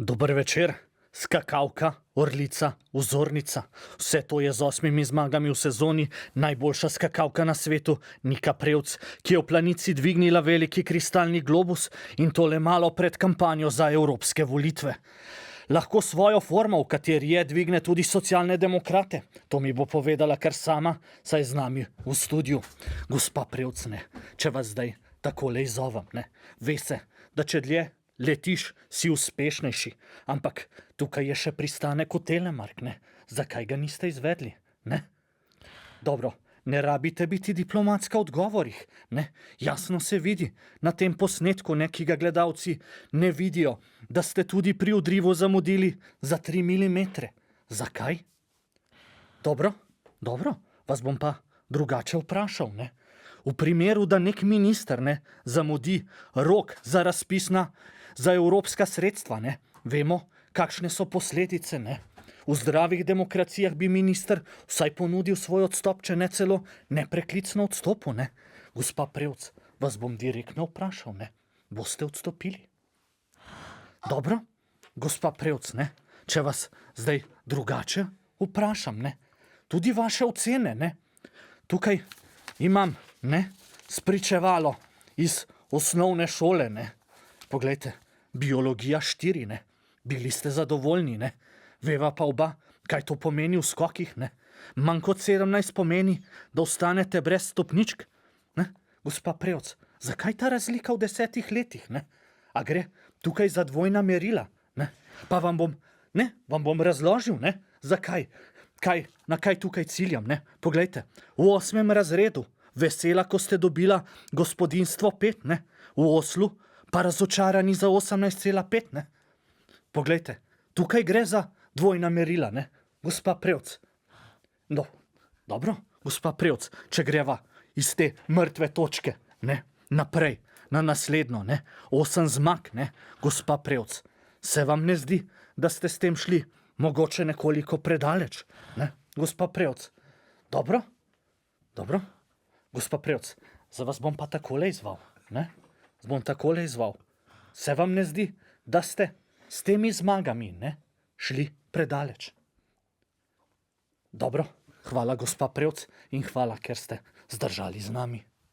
Dober večer, skakavka, orlica, vzornica. Vse to je z 8 zmagami v sezoni najboljša skakavka na svetu, Nika Prevc, ki je v planici dvignila veliki kristalni globus in to le malo pred kampanjo za evropske volitve. Lahko svojo formo, v kateri je, dvigne tudi socialne demokrate. To mi bo povedala kar sama, saj z nami v studiu. Gospa Prevc, ne, če vas zdaj takole izzovem, ne, ve se, da če dlje letiš, si uspešnejši, ampak tukaj je še pristanek v Telemark, ne? Zakaj ga niste izvedli, ne? Dobro, ne rabite biti diplomatska v odgovorih, ne? Jasno se vidi na tem posnetku, ne, ki ga gledalci ne vidijo, da ste tudi pri odrivu zamudili za 3 milimetre. Zakaj? Dobro, vas bom pa drugače vprašal, ne? V primeru, da nek minister, ne, zamudi rok za razpisna za evropska sredstva, ne, vemo, kakšne so posledice, ne. V zdravih demokracijah bi minister vsaj ponudil svoj odstop, če ne celo nepreklicno odstopu, ne. Gospa Prevc, vas bom direktno vprašal, ne, boste odstopili? Dobro, gospa Prevc, ne, če vas zdaj drugače vprašam, ne, tudi vaše ocene, ne. Tukaj imam, ne, spričevalo iz osnovne šole, ne. Poglejte, biologija 4, ne. Bili ste zadovoljni, ne. Veva pa oba, kaj to pomeni v skokih, ne. Manj kot 17 pomeni, da ostanete brez stopničk, ne. Gospa Prevc, zakaj ta razlika v 10 letih, ne? A gre tukaj za dvojna merila, ne? Pa vam bom razložil, ne, zakaj. Na kaj tukaj ciljam, ne. Poglejte, v 8. razredu vesela, ko ste dobila gospodinjstvo 5, ne. V Oslu pa razočarani za 18,5, ne. Poglejte, tukaj gre za dvojna merila, ne. Gospa Prevc. No, dobro, gospa Prevc, če greva iz te mrtve točke, ne, naprej, na naslednjo, ne, 8 zmag, ne, gospa Prevc. Se vam ne zdi, da ste s tem šli mogoče nekoliko predaleč, ne, gospa Prevc? Dobro, gospa Prevc, za vas bom pa takole izval, ne, Se vam ne zdi, da ste s temi zmagami, ne, šli predaleč? Dobro, hvala gospa Prevc in hvala, ker ste zdržali z nami.